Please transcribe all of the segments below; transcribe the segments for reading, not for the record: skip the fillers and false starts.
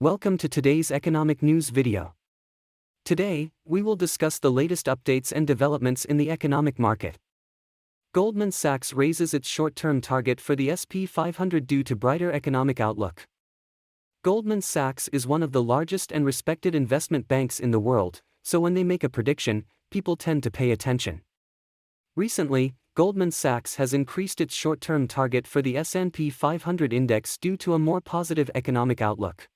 Welcome to today's economic news video. Today, we will discuss the latest updates and developments in the economic market. Goldman Sachs raises its short-term target for the S&P 500 due to brighter economic outlook. Goldman Sachs is one of the largest and respected investment banks in the world, so when they make a prediction, people tend to pay attention. Recently, Goldman Sachs has increased its short-term target for the S&P 500 index due to a more positive economic outlook.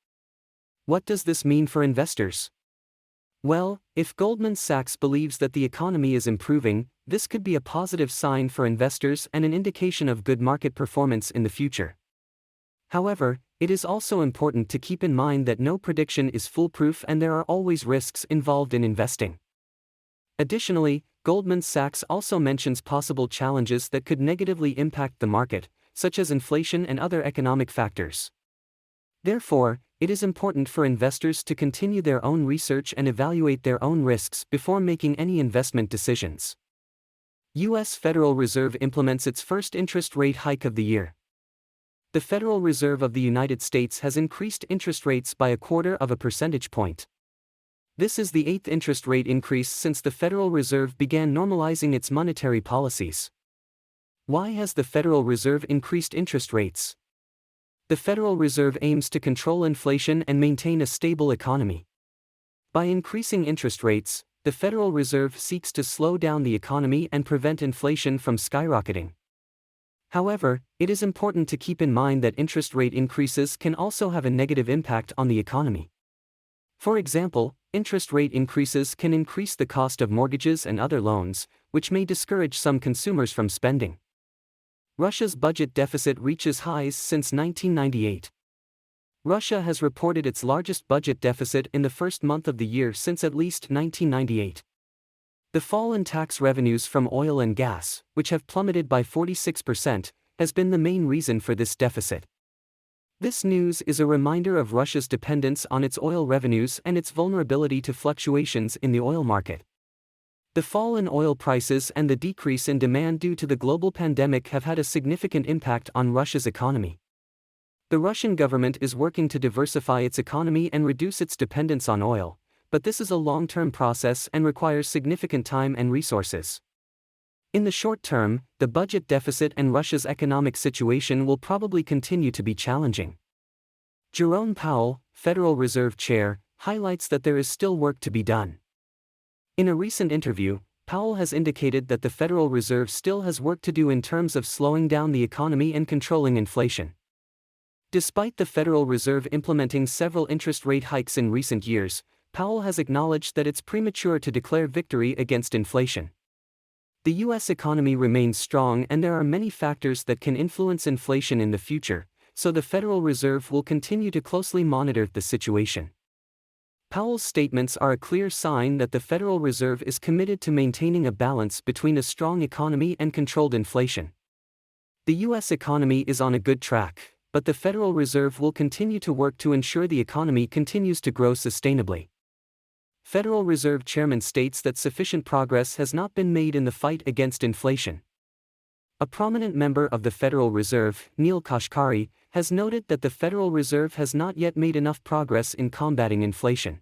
What does this mean for investors? Well, if Goldman Sachs believes that the economy is improving, this could be a positive sign for investors and an indication of good market performance in the future. However, it is also important to keep in mind that no prediction is foolproof and there are always risks involved in investing. Additionally, Goldman Sachs also mentions possible challenges that could negatively impact the market, such as inflation and other economic factors. Therefore, it is important for investors to continue their own research and evaluate their own risks before making any investment decisions. U.S. Federal Reserve implements its first interest rate hike of the year. The Federal Reserve of the United States has increased interest rates by 0.25 percentage point. This is the 8th interest rate increase since the Federal Reserve began normalizing its monetary policies. Why has the Federal Reserve increased interest rates? The Federal Reserve aims to control inflation and maintain a stable economy. By increasing interest rates, the Federal Reserve seeks to slow down the economy and prevent inflation from skyrocketing. However, it is important to keep in mind that interest rate increases can also have a negative impact on the economy. For example, interest rate increases can increase the cost of mortgages and other loans, which may discourage some consumers from spending. Russia's budget deficit reaches highs since 1998. Russia has reported its largest budget deficit in the first month of the year since at least 1998. The fall in tax revenues from oil and gas, which have plummeted by 46%, has been the main reason for this deficit. This news is a reminder of Russia's dependence on its oil revenues and its vulnerability to fluctuations in the oil market. The fall in oil prices and the decrease in demand due to the global pandemic have had a significant impact on Russia's economy. The Russian government is working to diversify its economy and reduce its dependence on oil, but this is a long-term process and requires significant time and resources. In the short term, the budget deficit and Russia's economic situation will probably continue to be challenging. Jerome Powell, Federal Reserve Chair, highlights that there is still work to be done. In a recent interview, Powell has indicated that the Federal Reserve still has work to do in terms of slowing down the economy and controlling inflation. Despite the Federal Reserve implementing several interest rate hikes in recent years, Powell has acknowledged that it's premature to declare victory against inflation. The U.S. economy remains strong and there are many factors that can influence inflation in the future, so the Federal Reserve will continue to closely monitor the situation. Powell's statements are a clear sign that the Federal Reserve is committed to maintaining a balance between a strong economy and controlled inflation. The U.S. economy is on a good track, but the Federal Reserve will continue to work to ensure the economy continues to grow sustainably. Federal Reserve Chairman states that sufficient progress has not been made in the fight against inflation. A prominent member of the Federal Reserve, Neel Kashkari, has noted that the Federal Reserve has not yet made enough progress in combating inflation.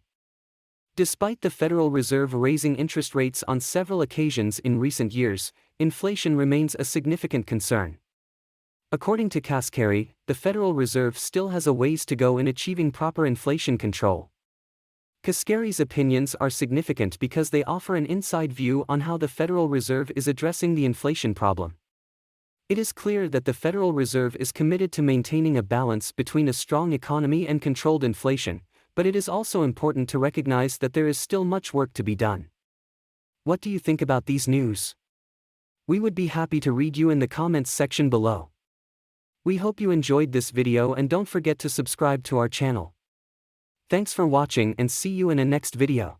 Despite the Federal Reserve raising interest rates on several occasions in recent years, inflation remains a significant concern. According to Kashkari, the Federal Reserve still has a ways to go in achieving proper inflation control. Kashkari's opinions are significant because they offer an inside view on how the Federal Reserve is addressing the inflation problem. It is clear that the Federal Reserve is committed to maintaining a balance between a strong economy and controlled inflation, but it is also important to recognize that there is still much work to be done. What do you think about these news? We would be happy to read you in the comments section below. We hope you enjoyed this video and don't forget to subscribe to our channel. Thanks for watching and see you in a next video.